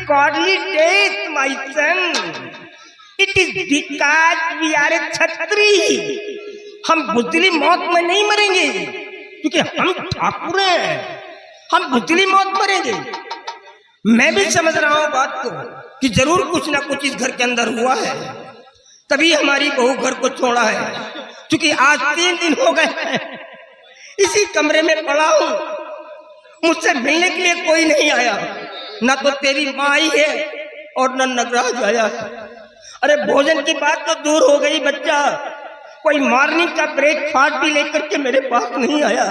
godly death, my son. It is because we are a क्षत्रिय. हम बुद्धली मौत में नहीं मरेंगे क्योंकि हम ठाकुर हैं. हम बुद्धली मौत मरेंगे. मैं भी समझ रहा हूँ बात को कि जरूर कुछ ना कुछ इस घर के अंदर हुआ है, तभी हमारी बहू घर को छोड़ा है. क्योंकि आज 3 दिन हो गए इसी कमरे में पड़ा हूँ. मुझसे मिलने के लिए कोई नहीं आया. ना तो तेरी माँ आई है और न नगराज आया. अरे भोजन की बात तो दूर हो गई बच्चा, कोई मॉर्निंग का ब्रेकफास्ट भी लेकर के मेरे पास नहीं आया.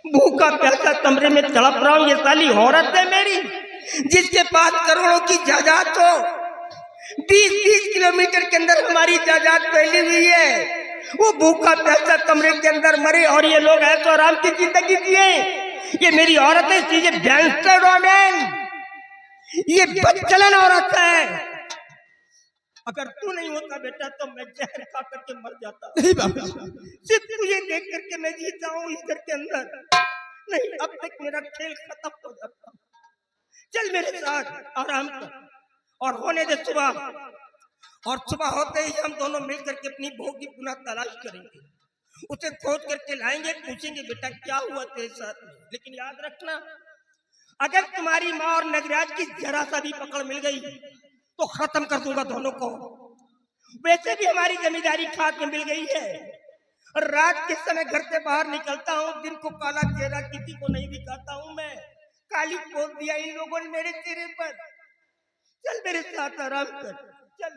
भूखा प्यासा कमरे में तड़प रहा हूँ. ये साली औरत है मेरी जिसके पास करोड़ों की जायदाद हो. 20-20 किलोमीटर के अंदर हमारी जायदाद फैली हुई है. वो भूखा प्यासा कमरे के अंदर मरे और ये लोग ऐसो आराम की जिंदगी जिए. ये मेरी औरत है, ये गैंगस्टर वोमेन, ये बदचलन औरत है. अगर तू नहीं होता बेटा तो मैं जहर खा करके मर जाता. नहीं बाबा, सिर्फ तुझे देख करके मैं जीता हूँ इस घर के अंदर. नहीं, अब तक मेरा खेल खत्म हो जाता. चल मेरे साथ आराम कर और होने दे सुबह. और सुबह होते ही हम दोनों मिल करके अपनी बहू की पुनः तलाश करेंगे. उसे खोज करके लाएंगे, पूछेंगे बेटा क्या हुआ तेरे साथ में. लेकिन याद रखना, अगर तुम्हारी माँ और नगराज की जरा सा भी पकड़ मिल गई तो खत्म कर दूंगा दोनों को. वैसे भी हमारी जमींदारी खाद में मिल गई है. रात के समय घर से बाहर निकलता हूँ, दिन को काला चेहरा किसी को नहीं दिखाता हूँ मैं. काली पोत दिया इन लोगों ने मेरे चेहरे पर. चल मेरे साथ आराम कर. चल.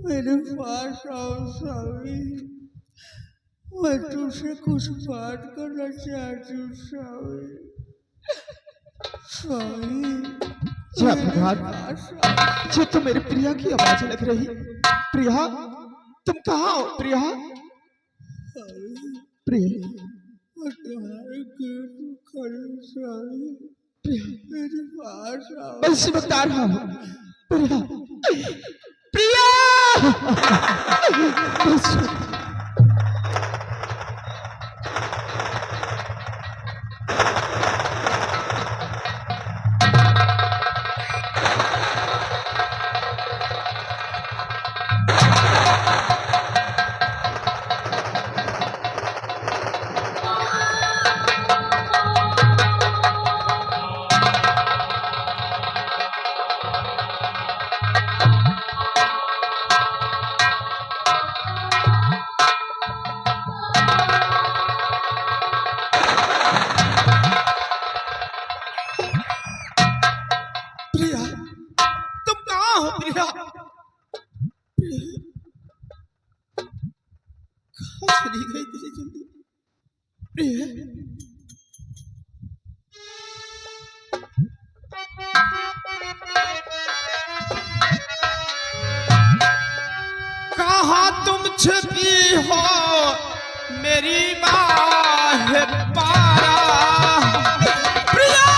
मेरे पास आओ स्वामी, मैं तुझसे कुछ बात करना चाहती हूँ स्वामी. स्वामी जय भगवान, ये तो मेरी प्रिया की आवाज लग रही. प्रिया, तुम कहाँ हो प्रिया? प्रिया, तुम्हारे गेट खड़े स्वामी, प्रिया मेरे पास आओ. मैं इसी वक्त आ रहा हूँ. प्रिया, प्रिया चली गई इतनी जल्दी? प्रिया, छिपी हो मेरी माँ है पारा प्रिया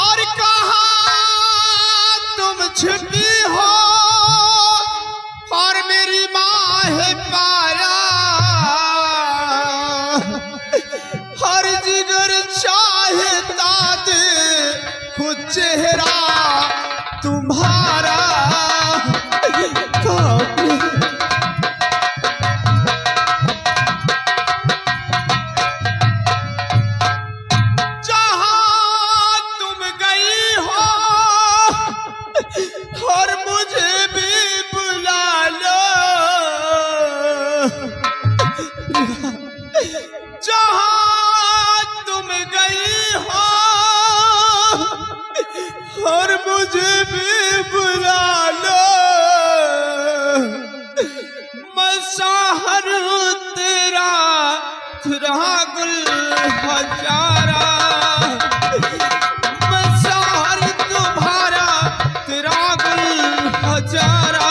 और कहा तुम छिपी हो और मेरी माँ है पारा हर जिगर चाहता दे खुद चेहरा तुम्हारा जहाँ तुम गई हो और मुझे भी बुला लो जहाँ तुम गई हो और मुझे भी बुला लो मैं शहर तेरा गुल हजारा मैं शहर तुम्हारा तेरा गुल हजारा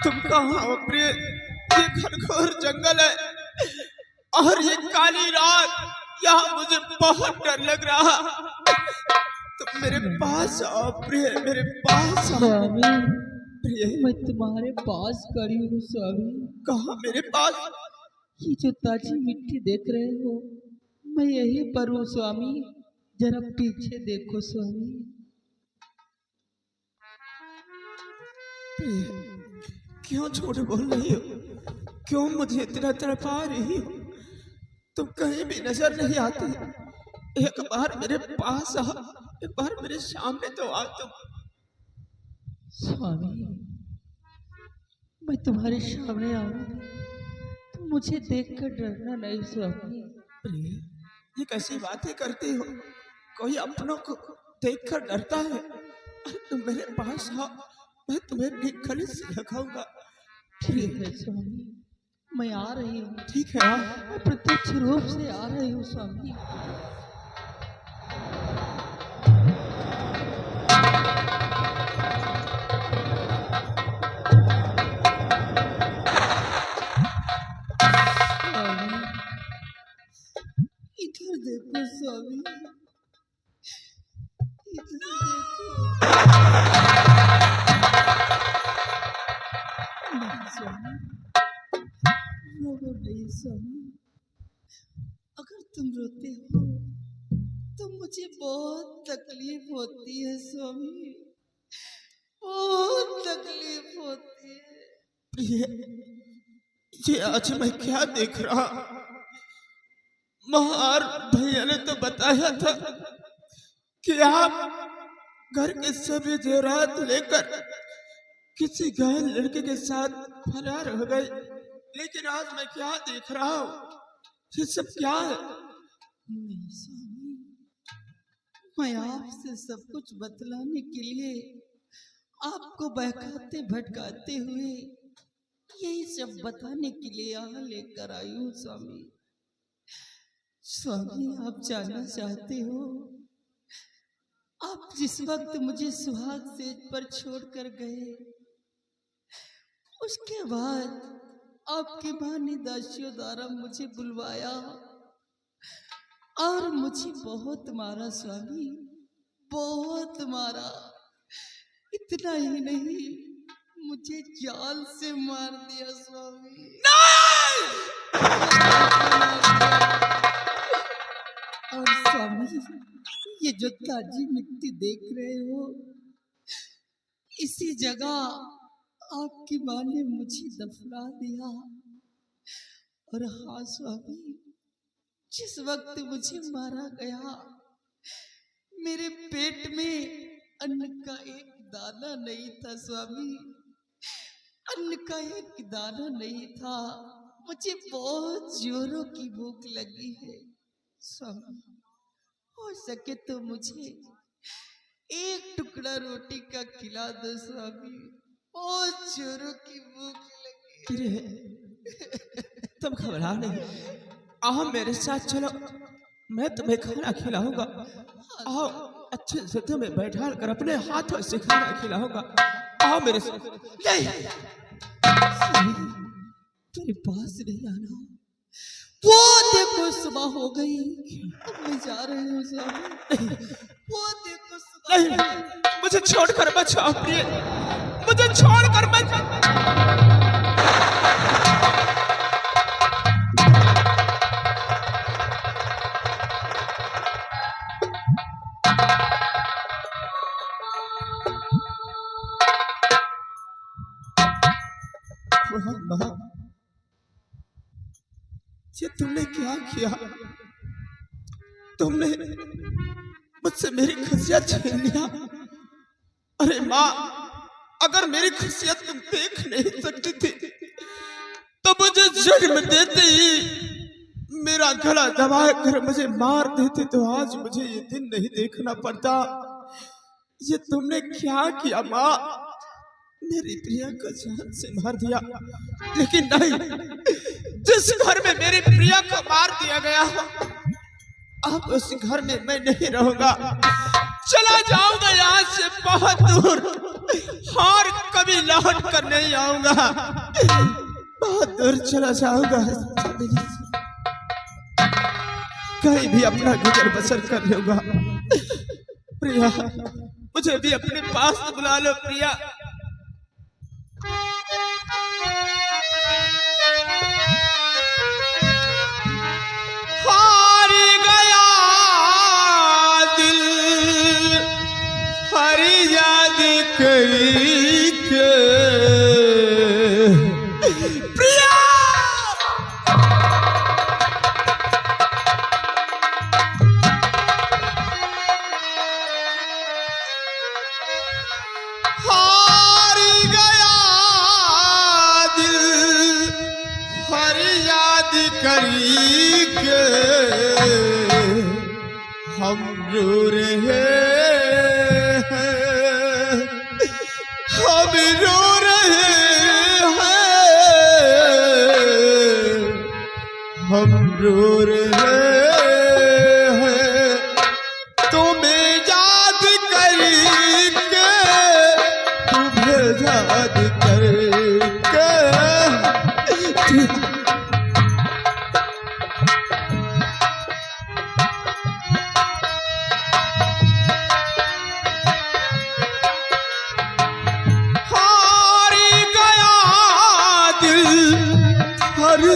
तुम कहाँ हो प्रिय ये घनघोर जंगल है और ये काली रात यहाँ मुझे बहुत डर लग रहा तुम मेरे पास आओ प्रिय मेरे पास आओ स्वामी प्रिय मैं तुम्हारे पास खड़ी हूँ स्वामी। कहाँ मेरे पास ये जो ताजी मिट्टी देख रहे हो मैं यही पर हूँ स्वामी। जरा पीछे देखो स्वामी। प्रिय क्यों झूठ बोल रही हो क्यों मुझे इतना तड़पा रही हो तुम कहीं भी नजर नहीं आती एक बार मेरे पास आओ एक बार मेरे सामने तो आओ तुम स्वामी मैं तुम्हारे सामने आऊंगी तुम मुझे देखकर डरना नहीं स्वामी। प्रिय ये कैसी बातें करती हो कोई अपनों को देखकर डरता है अरे तुम मेरे पास आओ मैं तुम्हें गले से लगाऊंगा ठीक है स्वामी मैं आ रही हूँ। ठीक है आओ। मैं प्रत्यक्ष रूप से आ रही हूँ स्वामी। इधर देखो स्वामी इधर देखो। नहीं स्वामी रो नहीं स्वामी। अगर तुम रोते हो तो मुझे बहुत तकलीफ होती है स्वामी बहुत तकलीफ होती है। प्रिय ये आज मैं क्या देख रहा महार भैया ने तो बताया था कि आप घर के सभी जेवरात लेकर किसी घायल लड़के के साथ फरार हो गए लेकिन आज मैं क्या देख रहा हूँ ये सब क्या है नहीं स्वामी मैं आपसे सब कुछ बतलाने के लिए आपको बहकाते भटकाते हुए यही सब बताने के लिए यहाँ लेकर आई हूँ स्वामी। स्वामी आप जानना चाहते हो आप जिस वक्त मुझे सुहाग सेज पर छोड़कर गए उसके बाद आपकी माँ ने दासियों द्वारा मुझे बुलवाया और मुझे बहुत मारा स्वामी बहुत मारा। इतना ही नहीं मुझे जाल से मार दिया स्वामी। और स्वामी ये जो ताजी मिट्टी देख रहे हो इसी जगह आपकी माँ ने मुझे दफना दिया। और हाँ स्वामी जिस वक्त मुझे मारा गया मेरे पेट में अन्न का एक दाना नहीं था स्वामी अन्न का एक दाना नहीं था। मुझे बहुत जोरों की भूख लगी है स्वामी हो सके तो मुझे एक टुकड़ा रोटी का खिला दो स्वामी बहुत जोरों की भूख लगी है। तुम घबरा नहीं, आओ मेरे साथ चलो, मैं तुम्हें खाना खिलाऊंगा। आओ अच्छे से तुम्हें बैठा कर अपने हाथों से खाना खिलाऊंगा। आओ मेरे साथ। नहीं, तेरे पास नहीं आना। वो देखो सुबह हो गई, अब मैं जा रही हूँ स्वामी। वो देखो सुबह नहीं, मुझे छोड़कर मत जाओ प्रिय, मुझे छोड़कर मत जाओ। माँ, ये तुमने क्या किया? तुमने मुझसे मेरी खुशियां छीन लिया। अरे माँ, अगर मेरी खुशियां तुम देख नहीं सकती थी तो मुझे जन्म देते ही मेरा गला दबा कर मुझे मार देते तो आज मुझे ये दिन नहीं देखना पड़ता। ये तुमने क्या किया माँ? मेरी प्रिया को जान से मार दिया, लेकिन नहीं, जिस घर में मेरी प्रिया को मार दिया गया अब उस घर में मैं नहीं रहूंगा। चला जाऊंगा यहाँ से बहुत दूर और कभी लौट कर नहीं आऊंगा। बहुत दूर चला जाऊंगा, कहीं भी अपना गुजर बसर कर लूंगा। प्रिया, मुझे भी अपने पास बुला लो प्रिया। हार गया दिल हरी याद करी के प्रिया। हार गया दिल हरी याद करी के हम रो रहे हैं, हम रो रहे हैं, हम रो रहे हैं तुम्हें याद करके, तुम्हें याद करके।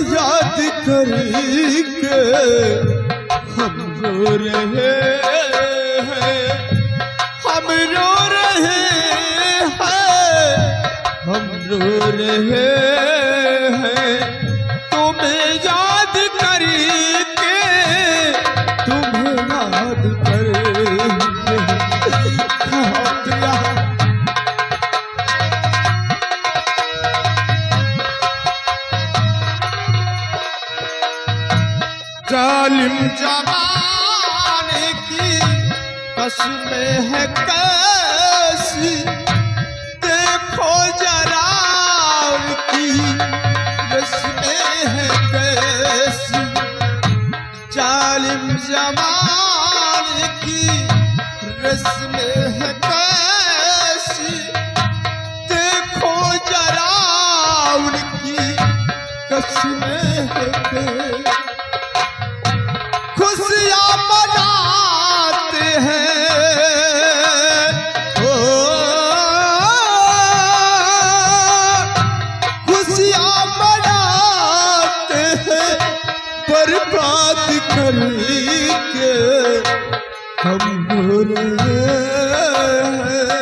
याद करके हम रो रहे हैं, हम रो रहे हैं, हम रो रहे हैं तुम्हें याद करके, तुम्हें याद करके। जालिम जमाने की कसमें है कैसी, देखो जरा उनकी रस्में है कैसी। जालिम जमाने की रस्में है कैसी, देखो जरा उनकी कसमें है कैसी। खुशियाँ मनाते हैं ओ, खुशियाँ मनाते हैं बर्बाद करके हम रो रहे हैं,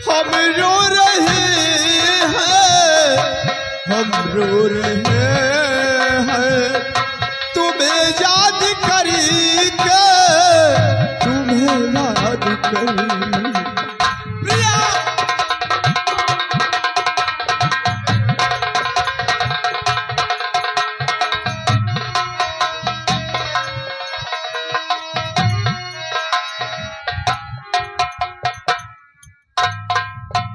हम रो रहे हैं, हम रो रहे हैं तुम्हें याद करके, तुम्हें याद करके।